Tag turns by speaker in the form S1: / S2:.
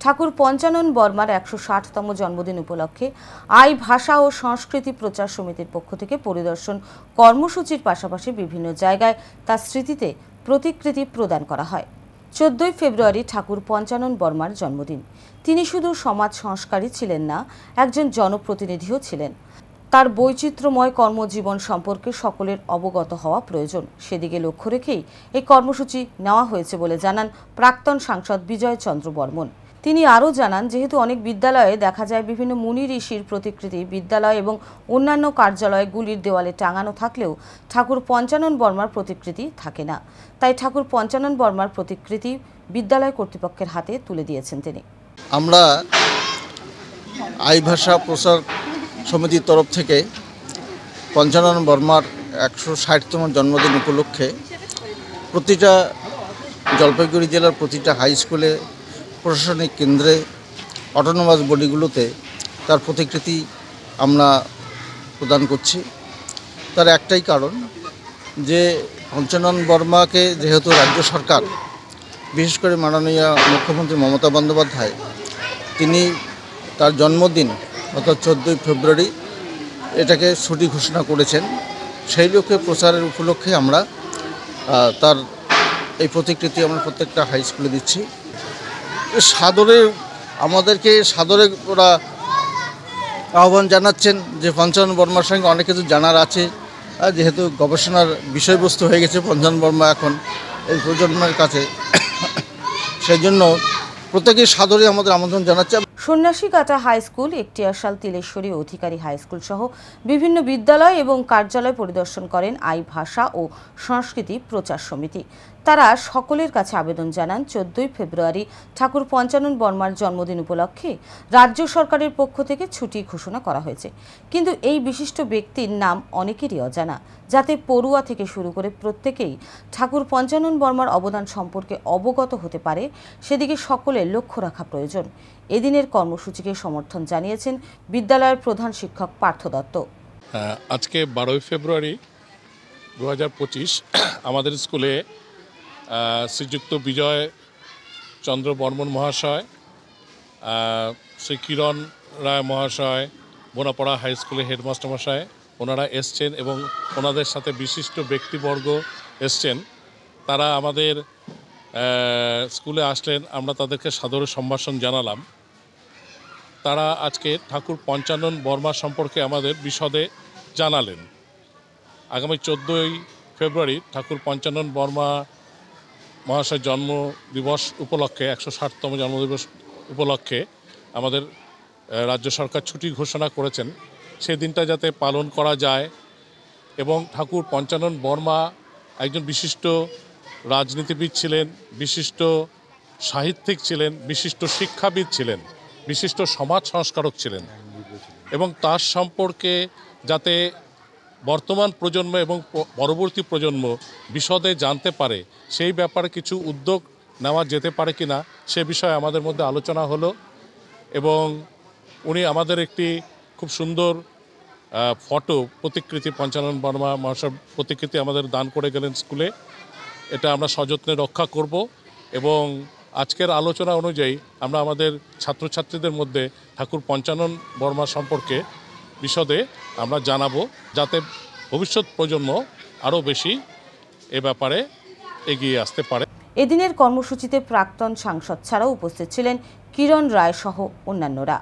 S1: ঠাকুর পঞ্চানন বর্মার ১৬০তম জন্মদিন উপলক্ষে আই ভাষা ও সংস্কৃতি প্রচার সমিতির পক্ষ থেকে পরিদর্শন কর্মসূচির পাশাপাশি বিভিন্ন জায়গায় তার স্মৃতিতে প্রতিকৃতি প্রদান করা হয়। ১৪ই ফেব্রুয়ারি ঠাকুর পঞ্চানন বর্মার জন্মদিন। তিনি শুধু সমাজ সংস্কারী ছিলেন না, একজন জনপ্রতিনিধিও ছিলেন। তার বৈচিত্র্যময় কর্মজীবন সম্পর্কে সকলের অবগত হওয়া প্রয়োজন, সেদিকে লক্ষ্য রেখেই এই কর্মসূচি নেওয়া হয়েছে বলে জানান প্রাক্তন সাংসদ বিজয় চন্দ্র বর্মন। তিনি আরও জানান, যেহেতু অনেক বিদ্যালয়ে দেখা যায় বিভিন্ন মুনি ঋষির প্রতিকৃতি বিদ্যালয় এবং অন্যান্য কার্যালয়গুলির দেওয়ালে টাঙানো থাকলেও ঠাকুর পঞ্চানন বর্মার প্রতিকৃতি থাকে না, তাই ঠাকুর পঞ্চানন বর্মার প্রতিকৃতি বিদ্যালয় কর্তৃপক্ষের হাতে তুলে দিয়েছেন তিনি।
S2: আমরা আই ভাষা প্রচার সমিতির তরফ থেকে পঞ্চানন বর্মার ১৬০তম জন্মদিন উপলক্ষে প্রতিটা জলপাইগুড়ি জেলার প্রতিটা হাই স্কুলে, প্রশাসনিক কেন্দ্রে, অটোনোমাস বডিগুলোতে তার প্রতিকৃতি আমরা প্রদান করছি। তার একটাই কারণ যে পঞ্চানন বর্মাকে যেহেতু রাজ্য সরকার, বিশেষ করে মাননীয় মুখ্যমন্ত্রী মমতা বন্দ্যোপাধ্যায়, তিনি তার জন্মদিন অর্থাৎ ১৪ই ফেব্রুয়ারি এটাকে ছুটি ঘোষণা করেছেন। সেই লক্ষ্যে প্রচারের উপলক্ষে আমরা তার এই প্রতিকৃতি আমরা প্রত্যেকটা হাই স্কুলে দিচ্ছি। আমাদেরকে সাদরে ওরা আহ্বান জানাচ্ছেন যে পঞ্চানন বর্মার সঙ্গে অনেক কিছু জানার আছে, যেহেতু গবেষণার বিষয়বস্তু হয়ে গেছে পঞ্চানন বর্মা এখন এই প্রজন্মের কাছে, সেই জন্য প্রত্যেকেই সাদরে আমাদের আমন্ত্রণ জানাচ্ছে।
S1: সন্ন্যাসীকাটা হাই স্কুল, একটিয়াশাল তিলেশ্বরী অধিকারী হাই স্কুল সহ বিভিন্ন বিদ্যালয় এবং কার্যালয় পরিদর্শন করেন আই ভাষা ও সংস্কৃতি প্রচার সমিতি। তারা সকলের কাছে আবেদন জানান, ১৪ই ফেব্রুয়ারি ঠাকুর পঞ্চানন বর্মার জন্মদিন উপলক্ষে রাজ্য সরকারের পক্ষ থেকে ছুটি ঘোষণা করা হয়েছে, কিন্তু এই বিশিষ্ট ব্যক্তির নাম অনেকেরই অজানা, যাতে পড়ুয়া থেকে শুরু করে প্রত্যেকেই ঠাকুর পঞ্চানন বর্মার অবদান সম্পর্কে অবগত হতে পারে, সেদিকে সকলের লক্ষ্য রাখা প্রয়োজন। এদিনের কর্মসূচিকে সমর্থন জানিয়েছেন বিদ্যালয়ের প্রধান শিক্ষক পার্থ দত্ত।
S3: আজকে ১২ই ফেব্রুয়ারি ২০২৫ আমাদের স্কুলে শ্রীযুক্ত বিজয় চন্দ্র বর্মন মহাশয়, শ্রী কিরণ রায় মহাশয়, বোনাপাড়া হাই স্কুলের হেডমাস্টার মহাশয়, ওনারা এসছেন এবং ওনাদের সাথে বিশিষ্ট ব্যক্তিবর্গ এসছেন। তারা আমাদের স্কুলে আসলেন, আমরা তাদেরকে সাদরে সম্ভাষণ জানালাম। তারা আজকে ঠাকুর পঞ্চানন বর্মা সম্পর্কে আমাদের বিশদে জানালেন। আগামী ১৪ই ফেব্রুয়ারি ঠাকুর পঞ্চানন বর্মা মহাশয় জন্মদিবস উপলক্ষে, ১৬০তম জন্মদিবস উপলক্ষে আমাদের রাজ্য সরকার ছুটি ঘোষণা করেছেন। সেই দিনটা যাতে পালন করা যায় এবং ঠাকুর পঞ্চানন বর্মা একজন বিশিষ্ট রাজনীতিবিদ ছিলেন, বিশিষ্ট সাহিত্যিক ছিলেন, বিশিষ্ট শিক্ষাবিদ ছিলেন, বিশিষ্ট সমাজ সংস্কারক ছিলেন এবং তার সম্পর্কে যাতে বর্তমান প্রজন্ম এবং পরবর্তী প্রজন্ম বিশদে জানতে পারে, সেই ব্যাপারে কিছু উদ্যোগ নেওয়া যেতে পারে কিনা সে বিষয়ে আমাদের মধ্যে আলোচনা হলো এবং উনি আমাদের একটি খুব সুন্দর ফটো প্রতিকৃতি, পঞ্চানন বর্মা মহাশয়ের প্রতিকৃতি আমাদের দান করে গেলেন স্কুলে। এটা আমরা সযত্নে রক্ষা করব এবং আজকের আলোচনা অনুযায়ী আমরা আমাদের ছাত্রছাত্রীদের মধ্যে ঠাকুর পঞ্চানন বর্মা সম্পর্কে বিশদে আমরা জানাবো, যাতে ভবিষ্যৎ প্রজন্ম আরও বেশি এ ব্যাপারে এগিয়ে আসতে পারে।
S1: এদিনের কর্মসূচিতে প্রাক্তন সাংসদ ছাড়াও উপস্থিত ছিলেন কিরণ রায় সহ অন্যান্যরা।